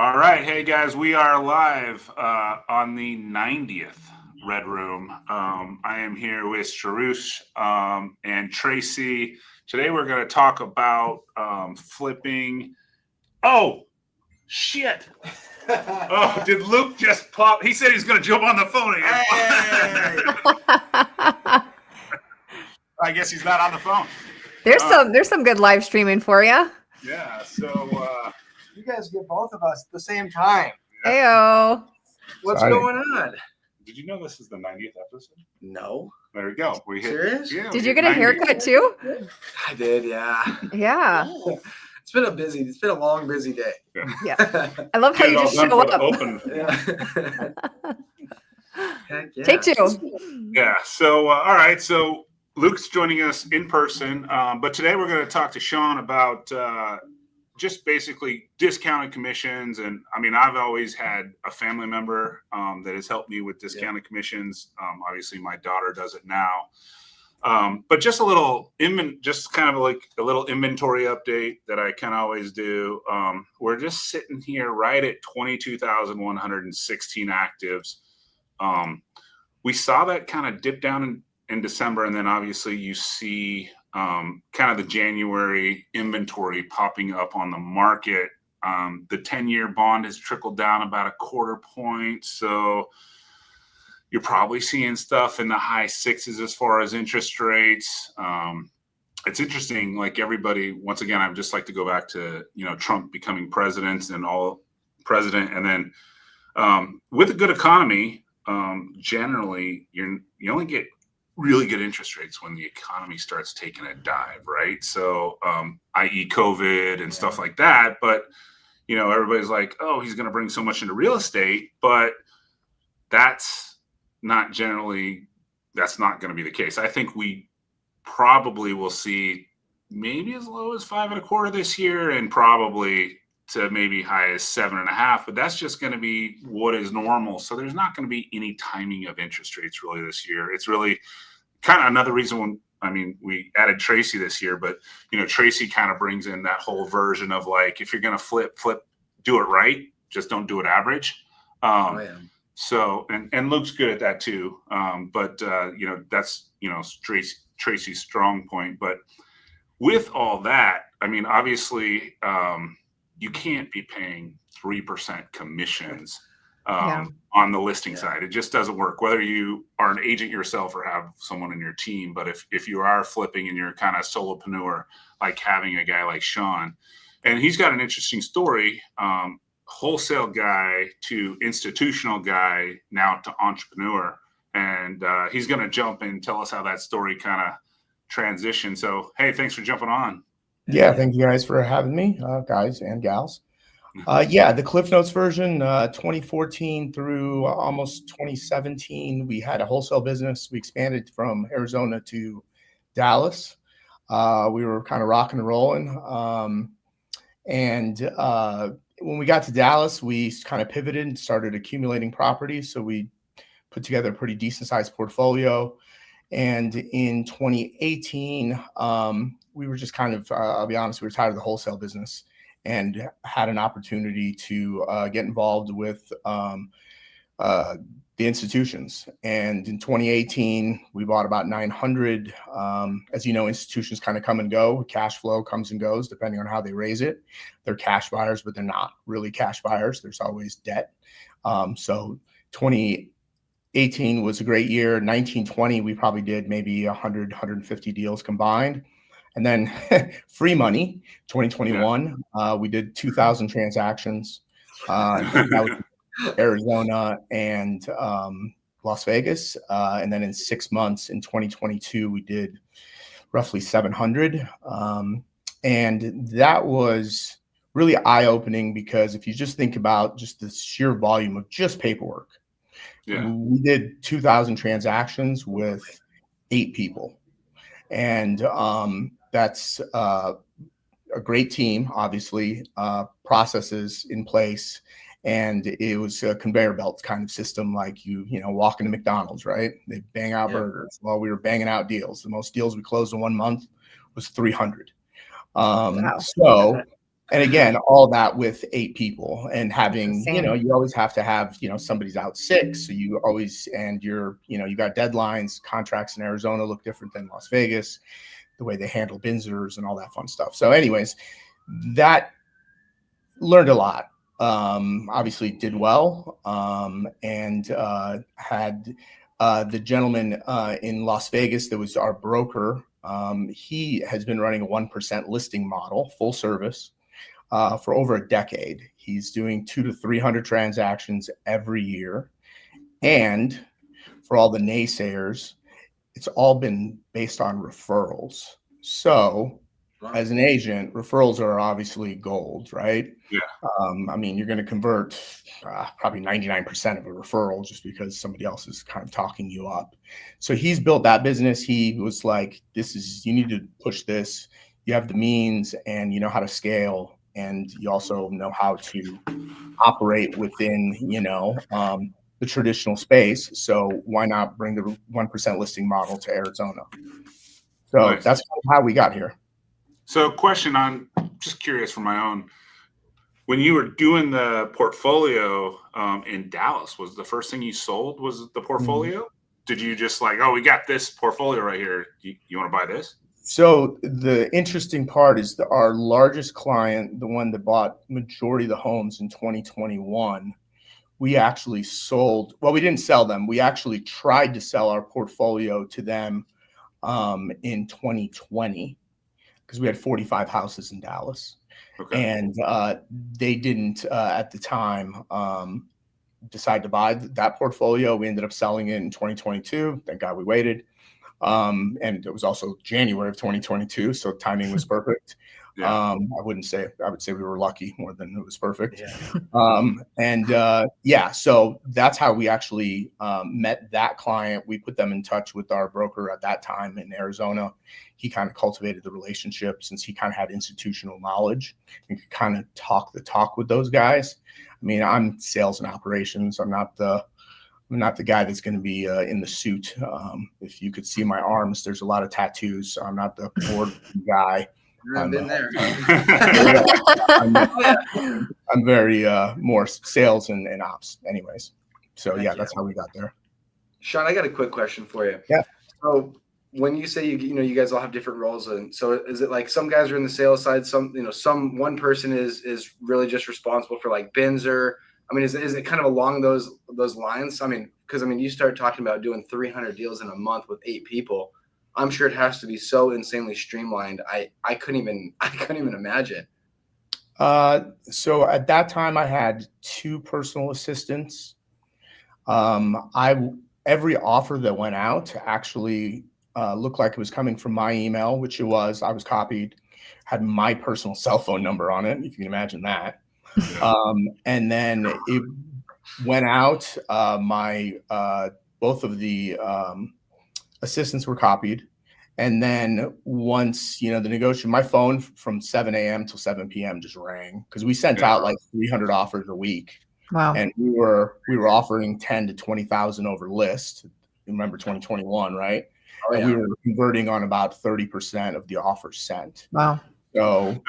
All right. Hey, guys, we are live on the 90th Red Room. I am here with Soroosh and Tracy. Today, we're going to talk about flipping. Oh, shit. Oh, did Luke just pop? He said he's going to jump on the phone again. Hey! I guess he's not on the phone. There's some good live streaming for you. Yeah. So You guys get both of us at the same time. Heyo. What's Exciting. going on? did you know this is the 90th episode? No. There we go. We hit. Serious? Yeah, Did we you hit get a 90. haircut too? I did, yeah. Yeah. It's been a long, busy day. Yeah. I love how Get it you all just done show for the up. open. Heck yeah. Take two. Yeah. So, all right. So Luke's joining us in person, but today we're going to talk to Sean about just basically discounted commissions. And I mean, I've always had a family member that has helped me with discounted commissions. Obviously, my daughter does it now. But just a little, just kind of like a little inventory update that I can always do. We're just sitting here right at 22,116 actives. We saw that kind of dip down in December, and then obviously you see kind of the January inventory popping up on the market. The 10-year bond has trickled down about a quarter point, so you're probably seeing stuff in the high sixes as far as interest rates. It's interesting, like everybody, once again, I'd just like to go back to, Trump becoming president, and then with a good economy, generally you only get really good interest rates when the economy starts taking a dive, right? So, i.e. COVID and stuff like that. But, everybody's like, oh, he's going to bring so much into real estate, but that's not going to be the case. I think we probably will see maybe as low as 5.25 this year, and probably to maybe high as 7.5, but that's just going to be what is normal. So there's not going to be any timing of interest rates really this year. It's really kind of another reason we added Tracy this year, but Tracy kind of brings in that whole version of like, if you're going to flip, do it right. Just don't do it average. So, and Luke's good at that too. But that's, Tracy's strong point. But with all that, I mean, obviously, you can't be paying 3% commissions on the listing side. It just doesn't work, whether you are an agent yourself or have someone in your team. But if you are flipping and you're kind of solopreneur, like having a guy like Sean, and he's got an interesting story, wholesale guy to institutional guy, now to entrepreneur. And he's going to jump in and tell us how that story kind of transitioned. So, hey, thanks for jumping on. Yeah, thank you guys for having me, guys and gals. The Cliff Notes version, 2014 through almost 2017, we had a wholesale business. We expanded from Arizona to Dallas. We were kind of rocking and rolling. When we got to Dallas, we kind of pivoted and started accumulating properties. So we put together a pretty decent sized portfolio. And in 2018, we were just kind of, I'll be honest, we were tired of the wholesale business and had an opportunity to get involved with the institutions. And in 2018, we bought about 900. As you know, institutions kind of come and go. Cash flow comes and goes depending on how they raise it. They're cash buyers, but they're not really cash buyers. There's always debt. So 2018 was a great year. 1920, we probably did maybe 100, 150 deals combined. And then free money, 2021, we did 2,000 transactions. That was Arizona and Las Vegas. And then in 6 months in 2022, we did roughly 700. And that was really eye-opening, because if you just think about just the sheer volume of just paperwork, we did 2,000 transactions with 8 people. And that's a great team, obviously, processes in place. And it was a conveyor belt kind of system, like you walk into McDonald's, right? They bang out burgers. Well, we were banging out deals. The most deals we closed in 1 month was 300. Wow. So And again, all that with 8 people and having, Insane. you always have to have, somebody's out sick. So you always, and you got deadlines, contracts in Arizona look different than Las Vegas, the way they handle Binzers and all that fun stuff. So anyways, that learned a lot. Obviously did well, and had the gentleman in Las Vegas that was our broker. He has been running a 1% listing model, full service, for over a decade. He's doing 200 to 300 transactions every year. And for all the naysayers, it's all been based on referrals. So as an agent, referrals are obviously gold, right? Yeah. I mean, you're going to convert probably 99% of a referral just because somebody else is kind of talking you up. So he's built that business. He was like, you need to push this. You have the means and you know how to scale. And you also know how to operate within, the traditional space. So why not bring the 1% listing model to Arizona? So Nice. That's how we got here. So question just curious for my own, when you were doing the portfolio in Dallas, was the first thing you sold was the portfolio? Did you just like, oh, we got this portfolio right here. You want to buy this? So the interesting part is that our largest client, the one that bought majority of the homes in 2021, we actually sold. Well, we didn't sell them. We actually tried to sell our portfolio to them in 2020 because we had 45 houses in Dallas. Okay. And they didn't at the time decide to buy that portfolio. We ended up selling it in 2022. Thank God we waited. And it was also January of 2022, so timing was perfect. Yeah. I would say we were lucky more than it was perfect. Yeah. So that's how we actually met that client. We put them in touch with our broker at that time in Arizona. He kind of cultivated the relationship since he kind of had institutional knowledge and could kind of talk the talk with those guys. I mean, I'm sales and operations. I'm not the guy that's going to be in the suit. If you could see my arms, there's a lot of tattoos. I'm not the board guy. I've been there. I'm very more sales and ops anyways. So yeah, that's how we got there. Sean, I got a quick question for you. Yeah. So when you say you guys all have different roles, and so is it like some guys are in the sales side, one person is really just responsible for like Binzer? I mean, is it kind of along those lines? I mean, because you start talking about doing 300 deals in a month with 8 people. I'm sure it has to be so insanely streamlined. I couldn't even imagine. So at that time, I had 2 personal assistants. Every offer that went out actually looked like it was coming from my email, which it was. I was copied, had my personal cell phone number on it, if you can imagine that. And then it went out. Both of the assistants were copied. And then once, the negotiation, my phone from 7 a.m. till 7 p.m. just rang because we sent out like 300 offers a week. Wow. And we were offering 10 to 20,000 over list. Remember 2021, right? Oh, and yeah. we were converting on about 30% of the offers sent. Wow. So,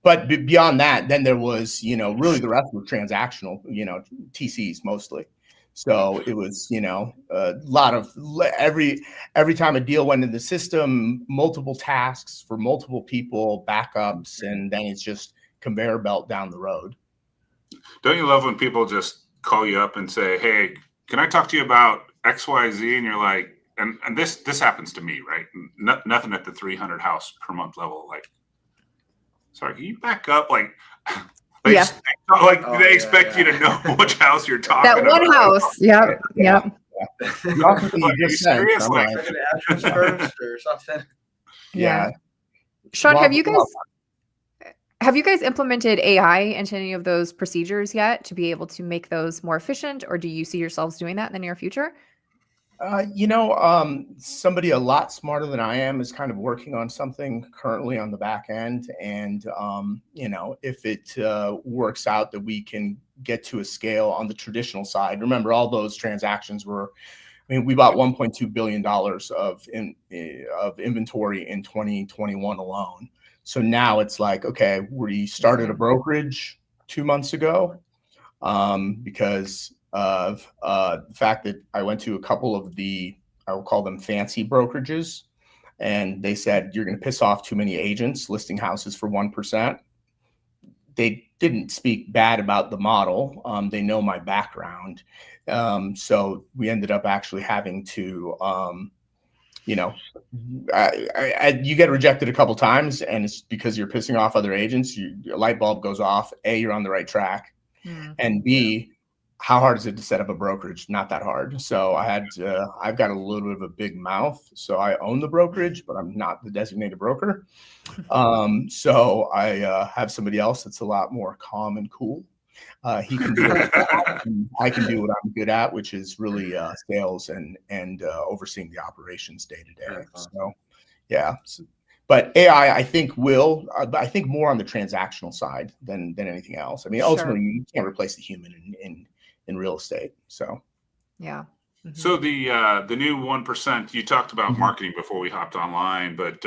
but beyond that, then there was, really the rest were transactional, TCs mostly. So it was, a lot of every time a deal went in the system, multiple tasks for multiple people, backups, and then it's just conveyor belt down the road. Don't you love when people just call you up and say, hey, can I talk to you about XYZ? And you're like, and this happens to me, right? Nothing at the 300 house per month level. Like, sorry, can you back up? Like, they expect you to know which house you're talking about. That one house. Yep. Like, you serious? Like, Like an address first or something. Yeah. Sean, have you guys implemented AI into any of those procedures yet to be able to make those more efficient, or do you see yourselves doing that in the near future? Somebody a lot smarter than I am is kind of working on something currently on the back end. And, if it works out that we can get to a scale on the traditional side, remember all those transactions we bought $1.2 billion of inventory in 2021 alone. So now it's like, okay, we started a brokerage 2 months ago because of the fact that I went to a couple of I will call them fancy brokerages, and they said, you're going to piss off too many agents listing houses for 1%. They didn't speak bad about the model. They know my background. So we ended up actually having to, you get rejected a couple times, and it's because you're pissing off other agents. Your light bulb goes off. A, you're on the right track. And B, how hard is it to set up a brokerage? Not that hard. So I've got a little bit of a big mouth. So I own the brokerage, but I'm not the designated broker. So I have somebody else that's a lot more calm and cool. He can do it. I can do what I'm good at, which is really sales and overseeing the operations day to day. So, yeah. But AI, I think I think more on the transactional side than anything else. I mean, ultimately, you can't replace the human in real estate. So, yeah. So the new 1%, you talked about marketing before we hopped online, but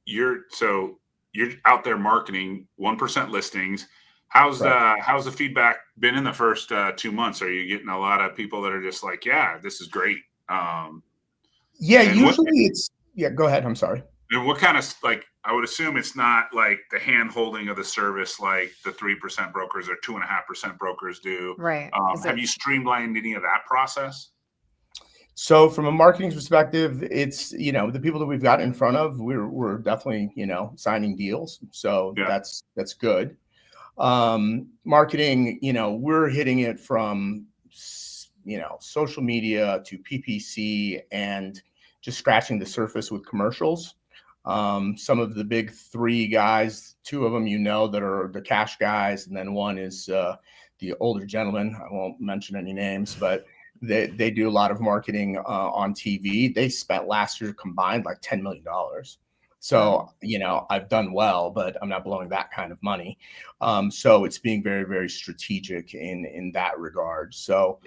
you're out there marketing 1% listings. How's the feedback been in the first 2 months? Are you getting a lot of people that are just like, yeah, this is great? Usually go ahead. I'm sorry. And what kind of, like, I would assume it's not like the hand holding of the service like the 3% brokers or 2.5% brokers do. Right. Have you streamlined any of that process? So from a marketing perspective, it's, the people that we've got in front of, we're definitely, signing deals. So that's good. Marketing, we're hitting it from, social media to PPC and just scratching the surface with commercials. Some of the big three guys, two of them, that are the cash guys. And then one is the older gentleman. I won't mention any names, but they do a lot of marketing on TV. They spent last year combined like $10 million. So, I've done well, but I'm not blowing that kind of money. So it's being very, very strategic in that regard. So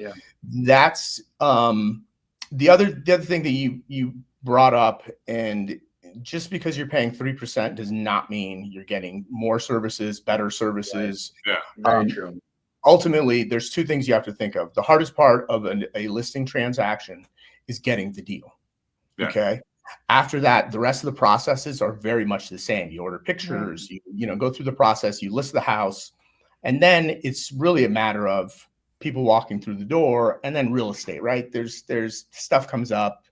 that's the other thing that you brought up. And just because you're paying 3% does not mean you're getting more services, better services. Right. Yeah, very true. Ultimately, there's two things you have to think of. The hardest part of a listing transaction is getting the deal. Yeah. Okay. After that, the rest of the processes are very much the same. You order pictures, you go through the process, you list the house, and then it's really a matter of people walking through the door, and then real estate, right? There's stuff comes up,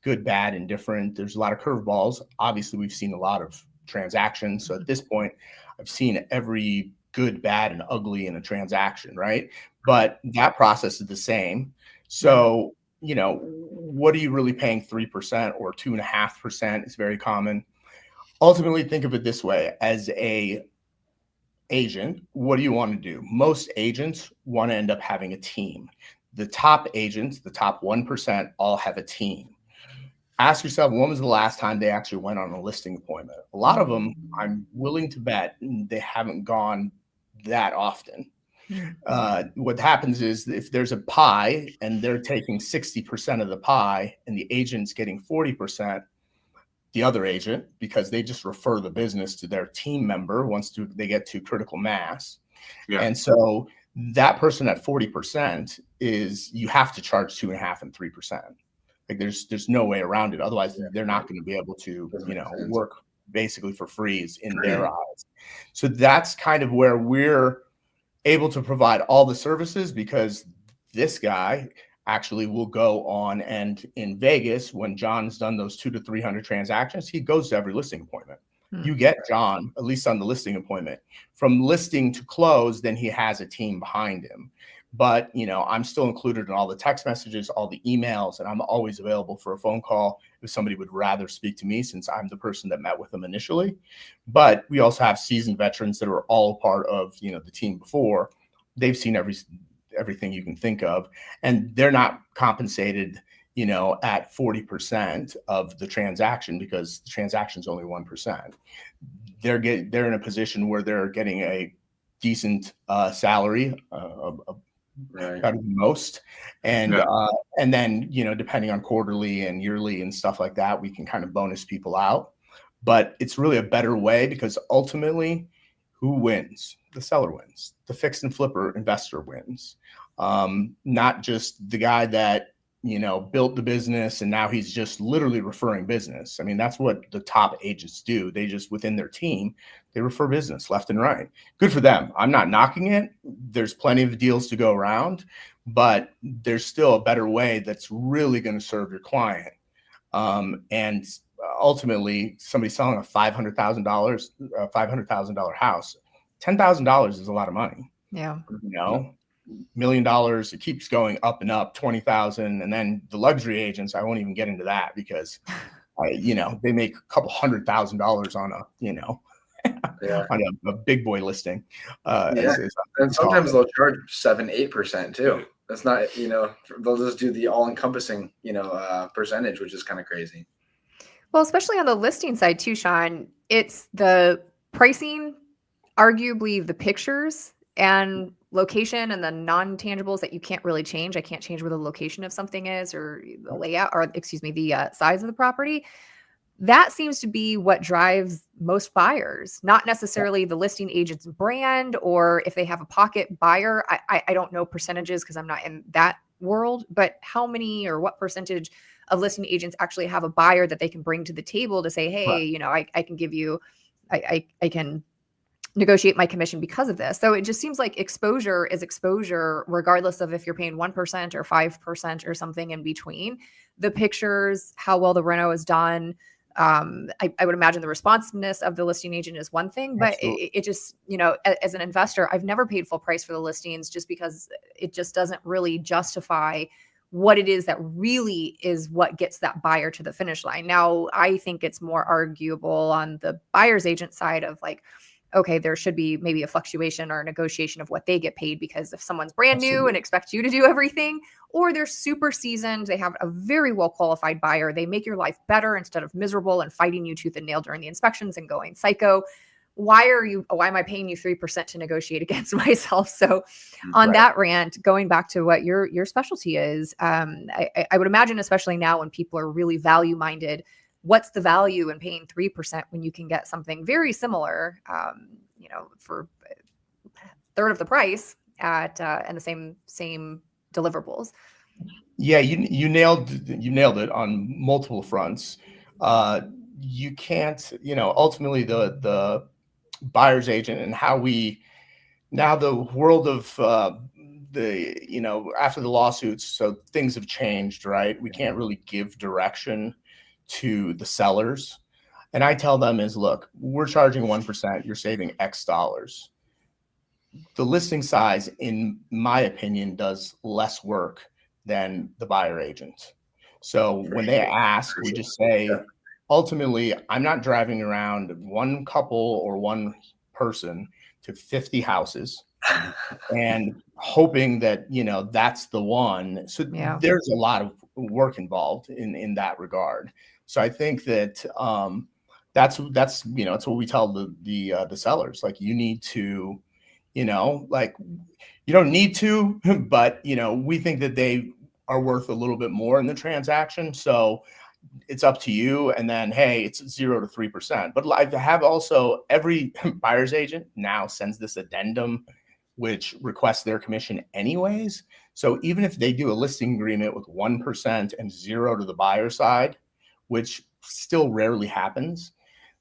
good, bad, and different. There's a lot of curveballs. Obviously, we've seen a lot of transactions. So at this point, I've seen every good, bad, and ugly in a transaction, right? But that process is the same. So, what are you really paying 3% or 2.5% is very common. Ultimately, think of it this way. As a agent, what do you want to do? Most agents want to end up having a team. The top agents, the top 1%, all have a team. Ask yourself, when was the last time they actually went on a listing appointment? A lot of them, I'm willing to bet, they haven't gone that often. What happens is if there's a pie and they're taking 60% of the pie and the agent's getting 40%, the other agent, because they just refer the business to their team member once they get to critical mass. Yeah. And so that person at 40% you have to charge 2.5% and 3%. Like there's no way around it. Otherwise, they're not going to be able to, work basically for free in their eyes. So that's kind of where we're able to provide all the services, because this guy actually will go on, and in Vegas, when John's done those 200 to 300 transactions, he goes to every listing appointment. You get John, at least on the listing appointment, from listing to close, then he has a team behind him. But, I'm still included in all the text messages, all the emails, and I'm always available for a phone call if somebody would rather speak to me, since I'm the person that met with them initially. But we also have seasoned veterans that are all part of, the team before. They've seen everything you can think of, and they're not compensated, at 40% of the transaction, because the transaction is only 1%. They're in a position where they're getting a decent salary, better than most, and then depending on quarterly and yearly and stuff like that, we can kind of bonus people out. but it's really a better way because ultimately, who wins? The seller wins. The fix and flipper investor wins. Not just the guy that, built the business and now he's just literally referring business. I mean, that's what the top agents do. They just, within their team, they refer business left and right. Good for them. I'm not knocking it. There's plenty of deals to go around, but there's still a better way that's really going to serve your client. And ultimately, somebody selling a $500,000 house, $10,000 is a lot of money. Yeah. $1 million, it keeps going up and up, 20,000. And then the luxury agents, I won't even get into that because, they make a couple $100,000 on a, on a big boy listing. And sometimes they'll charge 7-8% too. That's not, they'll just do the all encompassing, percentage, which is kind of crazy. Well, especially on the listing side too, Sean, it's the pricing, arguably the pictures and location and the non-tangibles that you can't really change. I can't change where the location of something is or the layout or the size of the property. That seems to be what drives most buyers, not necessarily the listing agent's brand or if they have a pocket buyer. I don't know percentages because I'm not in that world, but how many or what percentage of listing agents actually have a buyer that they can bring to the table to say, hey, I can give you, I can negotiate my commission because of this. So it just seems like exposure is exposure, regardless of if you're paying 1% or 5% or something in between. The pictures, how well the reno is done. I would imagine the responsiveness of the listing agent is one thing, but it just, as an investor, I've never paid full price for the listings just because it just doesn't really justify what it is that really is what gets that buyer to the finish line. Now, I think it's more arguable on the buyer's agent side of like, okay, there should be maybe a fluctuation or a negotiation of what they get paid because if someone's brand new and expects you to do everything, or they're super seasoned, they have a very well qualified buyer, they make your life better instead of miserable and fighting you tooth and nail during the inspections and going psycho. Why am I paying you 3% to negotiate against myself? So on that rant, going back to what your specialty is, I would imagine, especially now when people are really value minded, what's the value in paying 3% when you can get something very similar, for a third of the price at and the same deliverables? Yeah, you nailed it on multiple fronts. You can't, ultimately the buyer's agent and how now the world of after the lawsuits, so things have changed, right? We can't really give direction to the sellers. And I tell them is, look, we're charging 1%, you're saving X dollars. The listing size, in my opinion, does less work than the buyer agent. So when they ask, we just say, ultimately, I'm not driving around one couple or one person to 50 houses and hoping that, that's the one. So there's a lot of work involved in that regard. So I think that that's it's what we tell the sellers. Like, you need to, you don't need to, but we think that they are worth a little bit more in the transaction. So it's up to you. And then, hey, it's 0 to 3%. But I have also, every buyer's agent now sends this addendum, which requests their commission anyways. So even if they do a listing agreement with 1% and 0 to the buyer side, which still rarely happens,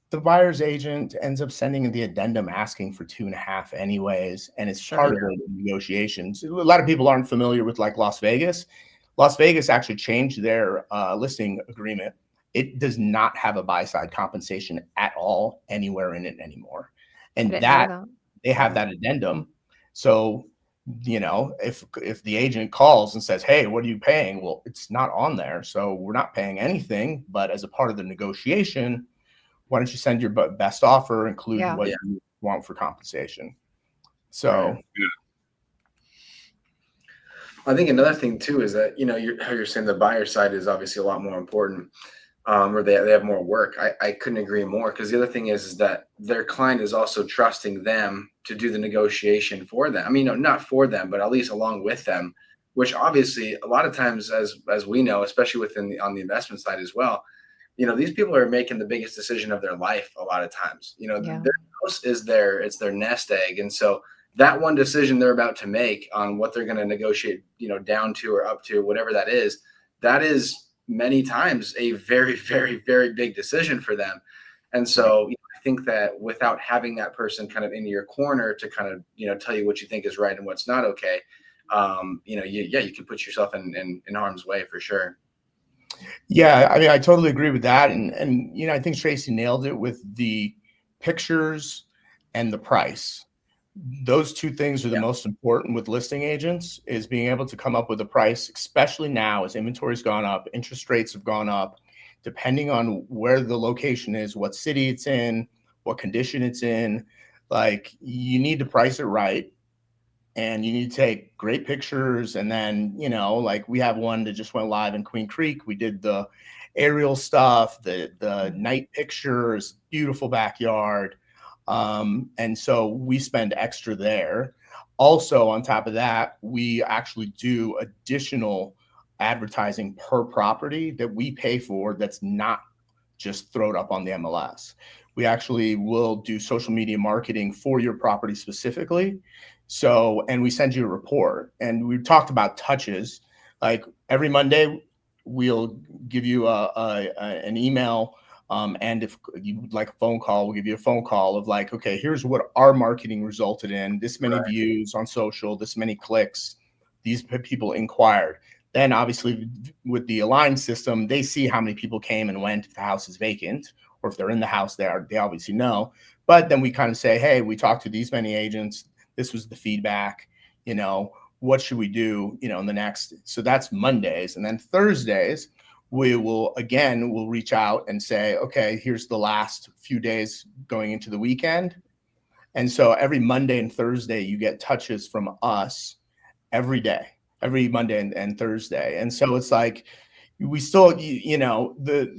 the buyer's agent ends up sending the addendum asking for 2.5 anyways. And it's part of the negotiations. A lot of people aren't familiar with like Las Vegas. Las Vegas actually changed their listing agreement. It does not have a buy side compensation at all anywhere in it anymore. And that they have that addendum. So, if the agent calls and says, hey, what are you paying? Well, it's not on there. So we're not paying anything. But as a part of the negotiation, why don't you send your best offer, include what you want for compensation? So I think another thing too is that, how you're saying the buyer side is obviously a lot more important, or they have more work. I couldn't agree more, because the other thing is that their client is also trusting them to do the negotiation for them. I mean, not for them, but at least along with them, which obviously a lot of times, as we know, especially on the investment side as well, these people are making the biggest decision of their life a lot of times. Yeah. Their house is it's their nest egg. And so that one decision they're about to make on what they're going to negotiate, down to or up to, whatever that is many times a very, very, very big decision for them. And so I think that without having that person kind of in your corner to kind of, tell you what you think is right and what's not okay, you can put yourself in harm's way for sure. Yeah, I mean, I totally agree with that. And I think Tracy nailed it with the pictures and the price. Those two things are the most important with listing agents, is being able to come up with a price, especially now as inventory's gone up, interest rates have gone up, depending on where the location is, what city it's in, what condition it's in. Like, you need to price it right. And you need to take great pictures. And then, like, we have one that just went live in Queen Creek. We did the aerial stuff, the night pictures, beautiful backyard. And so we spend extra there. Also, on top of that, we actually do additional advertising per property that we pay for, that's not just thrown up on the MLS. We actually will do social media marketing for your property specifically. So, and we send you a report. And we talked about touches. Like, every Monday, we'll give you an email. And if you'd like a phone call, we'll give you a phone call of like, okay, here's what our marketing resulted in: this many views on social, this many clicks, these people inquired. Then obviously with the Align system, they see how many people came and went if the house is vacant, or if they're in the house, they obviously know. But then we kind of say, hey, we talked to these many agents. This was the feedback, what should we do, in the next. So that's Mondays. And then Thursdays, we'll reach out and say, okay, here's the last few days going into the weekend. And so every Monday and Thursday, you get touches from us every day, every Monday and Thursday. And so it's like, we still, the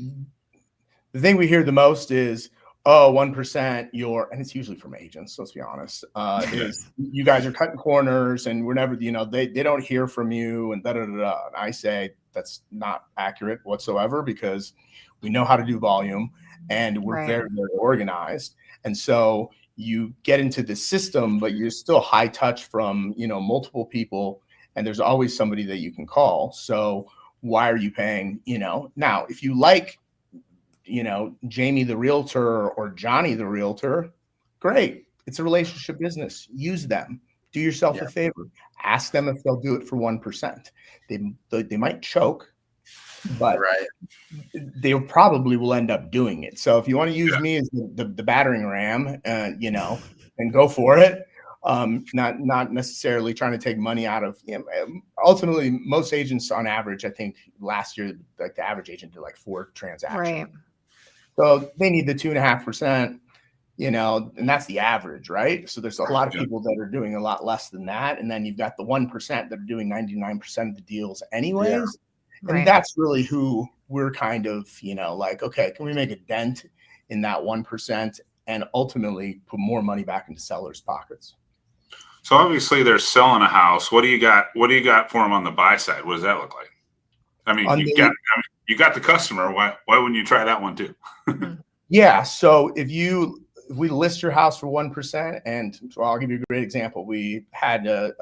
thing we hear the most is, oh, 1%, and it's usually from agents, let's be honest, is you guys are cutting corners and we're never, they don't hear from you and da-da-da-da. And I say that's not accurate whatsoever, because we know how to do volume and we're very, very organized. And so you get into the system, but you're still high touch from, multiple people, and there's always somebody that you can call. So why are you paying, now, if you like, Jamie the realtor or Johnny the realtor, great. It's a relationship business. Use them. Do yourself a favor. Ask them if they'll do it for 1%. They might choke, but they probably will end up doing it. So if you want to use me as the battering ram, and go for it. Not necessarily trying to take money out of. Ultimately, most agents on average, I think last year, like the average agent did like 4 transactions. Right. So they need the 2.5%, and that's the average, right? So there's a lot of people that are doing a lot less than that. And then you've got the 1% that are doing 99% of the deals anyways. Yeah. And that's really who we're kind of, like, okay, can we make a dent in that 1% and ultimately put more money back into sellers' pockets? So obviously they're selling a house. What do you got for them on the buy side? What does that look like? I mean, you got the customer. Why wouldn't you try that one too? Yeah. So if we list your house for 1%, and so I'll give you a great example. We had a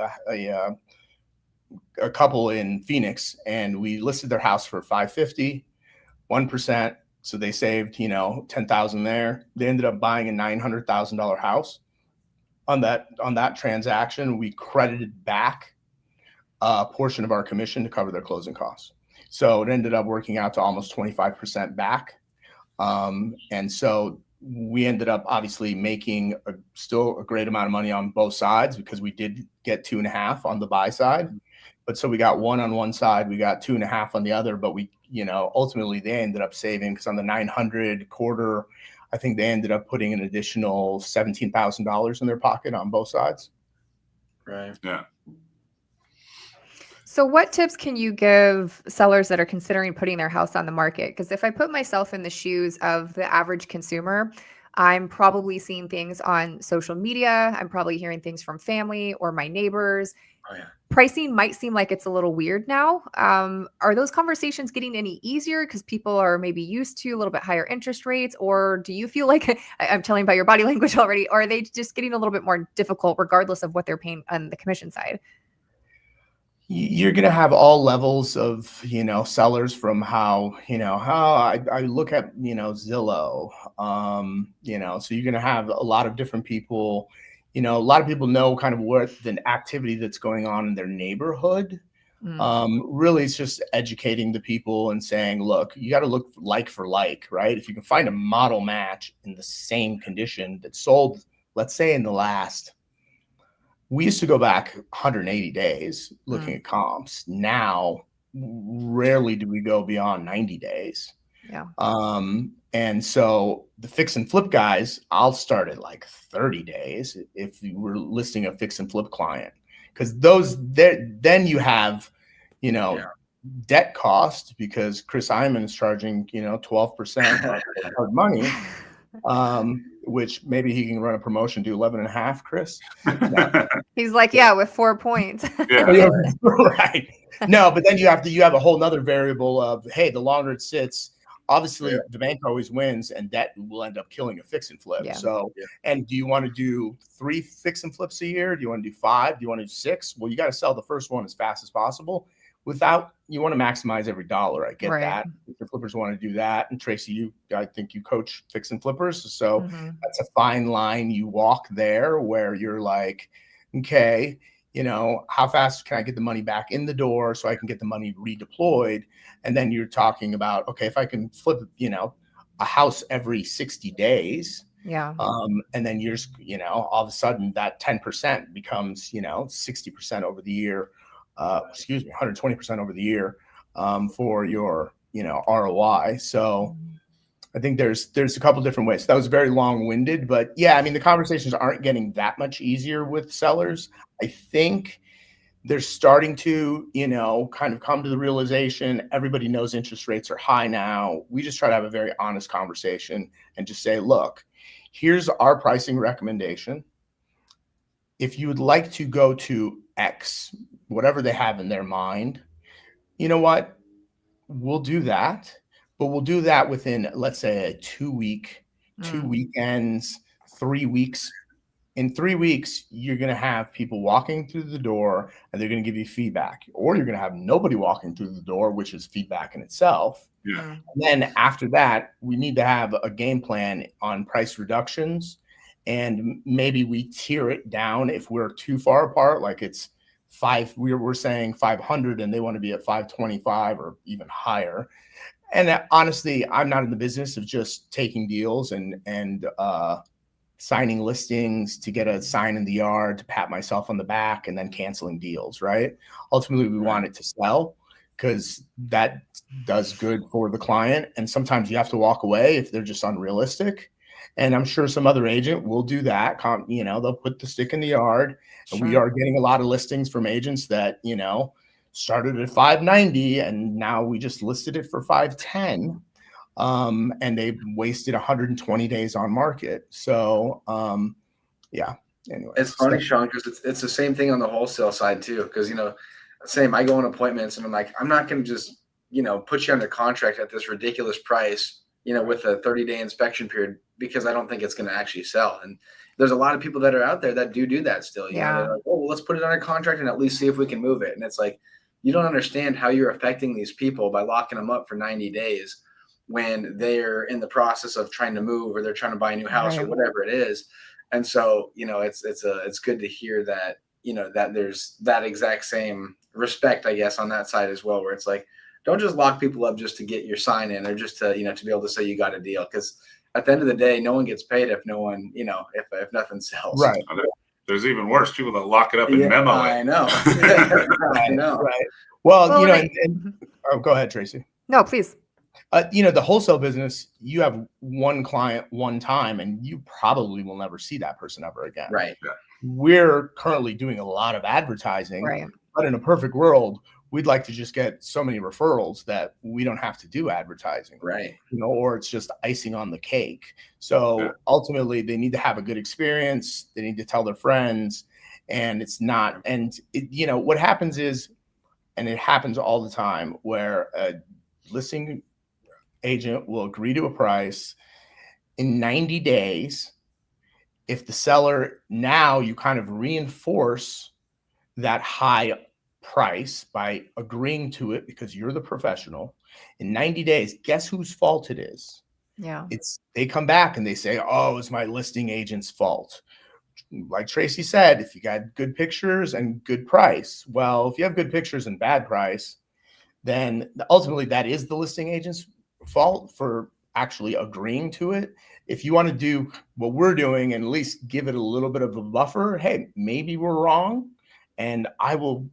couple in Phoenix, and we listed their house for $550, 1%. So they saved, $10,000 there. They ended up buying a $900,000 house. On that transaction, we credited back a portion of our commission to cover their closing costs. So it ended up working out to almost 25% back. And so we ended up obviously making still a great amount of money on both sides, because we did get 2.5 on the buy side. But so we got 1 on one side, we got 2.5 on the other, but we, ultimately they ended up saving, because on the 900 quarter, I think they ended up putting an additional $17,000 in their pocket on both sides. Right. Yeah. So what tips can you give sellers that are considering putting their house on the market? Because if I put myself in the shoes of the average consumer, I'm probably seeing things on social media. I'm probably hearing things from family or my neighbors. Oh yeah. Pricing might seem like it's a little weird now. Are those conversations getting any easier because people are maybe used to a little bit higher interest rates? Or do you feel like, I'm telling by your body language already, or are they just getting a little bit more difficult regardless of what they're paying on the commission side? You're going to have all levels of, sellers, from how I look at, Zillow, so you're going to have a lot of different people. A lot of people know kind of what the activity that's going on in their neighborhood. Really, it's just educating the people and saying, look, you got to look like for like, right? If you can find a model match in the same condition that sold, let's say in the last, we used to go back 180 days looking at comps. Now, rarely do we go beyond 90 days. Yeah. And so the fix and flip guys, I'll start at like 30 days if you were listing a fix and flip client, because then you have, debt cost, because Chris Iman is charging, 12% of money. Which maybe he can run a promotion, do 11.5, Chris. No. He's like, yeah, with 4 points. Yeah. Right. No, but then you have a whole nother variable of, hey, the longer it sits, obviously the bank always wins, and that will end up killing a fix and flip. Yeah. So, and do you want to do 3 fix and flips a year? Do you want to do 5? Do you want to do 6? Well, you got to sell the first one as fast as possible. You want to maximize every dollar. I get that. If the flippers want to do that. And Tracy, I think you coach fix and flippers. So that's a fine line you walk there, where you're like, okay, how fast can I get the money back in the door so I can get the money redeployed? And then you're talking about, okay, if I can flip, a house every 60 days. Yeah. And then you're, all of a sudden that 10% becomes, 60% over the year. 120% over the year for your, ROI. So I think there's a couple different ways. That was very long-winded, but yeah, I mean, the conversations aren't getting that much easier with sellers. I think they're starting to, kind of come to the realization everybody knows interest rates are high now. We just try to have a very honest conversation and just say, look, here's our pricing recommendation. If you would like to go to X, whatever they have in their mind, you know what? We'll do that, but we'll do that within, let's say, a 2 weekends, 3 weeks. In 3 weeks, you're going to have people walking through the door and they're going to give you feedback, or you're going to have nobody walking through the door, which is feedback in itself. Yeah. And then after that, we need to have a game plan on price reductions. And maybe we tier it down if we're too far apart, like it's 5, we're saying 500 and they want to be at 525 or even higher. And honestly, I'm not in the business of just taking deals and signing listings to get a sign in the yard to pat myself on the back and then canceling deals, right? Ultimately, we want it to sell, because that does good for the client. And sometimes you have to walk away if they're just unrealistic. And I'm sure some other agent will do that. They'll put the stick in the yard. And we are getting a lot of listings from agents that, started at 590 and now we just listed it for 510. And they've wasted 120 days on market. So, anyway. It's funny, Sean, because it's the same thing on the wholesale side too. Because, same, I go on appointments and I'm like, I'm not going to just, put you under contract at this ridiculous price, with a 30-day inspection period, because I don't think it's going to actually sell. And there's a lot of people that are out there that do that still. They're like, oh, well, let's put it under contract and at least see if we can move it. And it's like, you don't understand how you're affecting these people by locking them up for 90 days when they're in the process of trying to move, or they're trying to buy a new house or whatever it is. And so, it's good to hear that, that there's that exact same respect, I guess, on that side as well, where it's like, don't just lock people up just to get your sign in, or just to, to be able to say you got a deal. Because at the end of the day, no one gets paid if no one, if nothing sells. Right. There's even worse, people that lock it up in memo. I know. I know. Right. Well, go ahead, Tracy. No, please. The wholesale business, you have one client one time and you probably will never see that person ever again. Right. We're currently doing a lot of advertising, Right. but in a perfect world, we'd like to just get so many referrals that we don't have to do advertising, Right. or it's just icing on the cake. So ultimately they need to have a good experience. They need to tell their friends, and it's not, and what happens is, and it happens all the time, where a listing agent will agree to a price in 90 days. If the seller, now you kind of reinforce that high price by agreeing to it because you're the professional. In 90 days, guess whose fault it is? Yeah. They come back and they say, oh, it's my listing agent's fault. Like Tracy said, if you got good pictures and good price, well, if you have good pictures and bad price, then ultimately that is the listing agent's fault for actually agreeing to it. If you want to do what we're doing and at least give it a little bit of a buffer, hey, maybe we're wrong, and I'll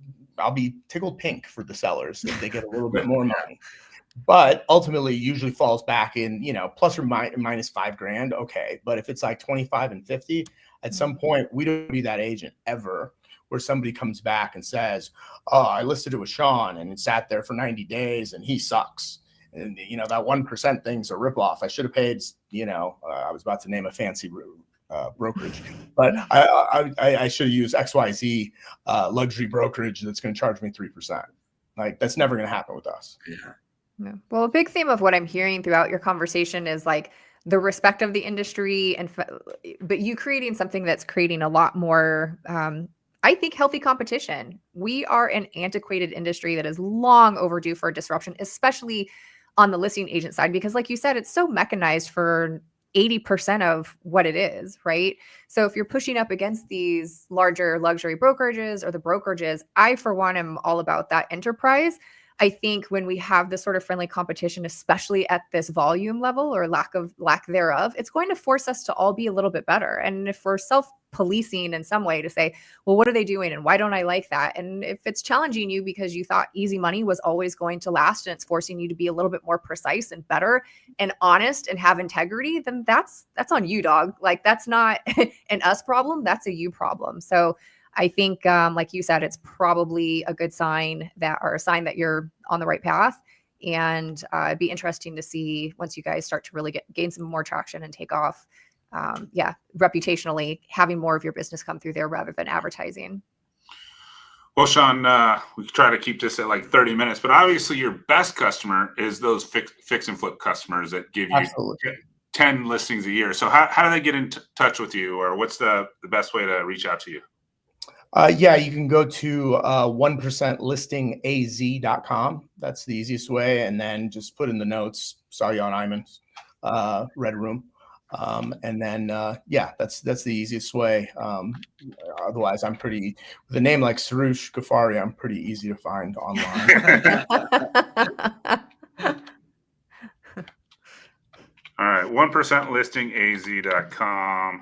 be tickled pink for the sellers if they get a little bit more money. But ultimately, usually falls back in, plus or minus $5,000. Okay. But if it's like 25 and 50, at some point, we don't be that agent ever where somebody comes back and says, oh, I listed it with Sean and it sat there for 90 days and he sucks. And, that 1% thing's a ripoff. I should have paid, I was about to name a fancy brokerage, but I should have used XYZ luxury brokerage that's going to charge me 3%. Like, that's never going to happen with us. Yeah. Well, a big theme of what I'm hearing throughout your conversation is like the respect of the industry, but you creating something that's creating a lot more, I think, healthy competition. We are an antiquated industry that is long overdue for disruption, especially on the listing agent side, because like you said, it's so mechanized for 80% of what it is, right? So if you're pushing up against these larger luxury brokerages or the brokerages, I, for one, am all about that enterprise. I think when we have this sort of friendly competition, especially at this volume level or lack thereof, it's going to force us to all be a little bit better. And if we're self-policing in some way to say, well, what are they doing and why don't I like that? And if it's challenging you because you thought easy money was always going to last and it's forcing you to be a little bit more precise and better and honest and have integrity, then that's on you, dog. Like, that's not an us problem. That's a you problem. So I think, like you said, it's probably a good sign that you're on the right path. And it'd be interesting to see once you guys start to really gain some more traction and take off. Reputationally, having more of your business come through there rather than advertising. Well, Sean, we try to keep this at like 30 minutes, but obviously your best customer is those fix and flip customers that give you Absolutely. 10 listings a year. So how do they get in touch with you, or what's the best way to reach out to you? You can go to 1%listingaz.com. That's the easiest way. And then just put in the notes, saw you on Iman's Redroom. That's the easiest way. Otherwise, I'm with a name like Soroosh Ghafari, I'm pretty easy to find online. All right, 1%listingaz.com.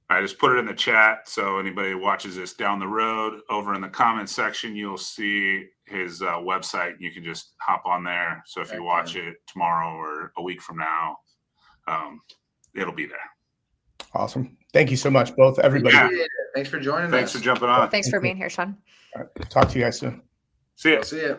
I just put it in the chat, so anybody who watches this down the road, over in the comments section, you'll see his website. You can just hop on there. So if you watch it tomorrow or a week from now, it'll be there. Awesome. Thank you so much, both, everybody. Yeah. Thanks for joining us. Thanks for jumping on. Thanks for being here, Sean. All right. Talk to you guys soon. See ya. See ya.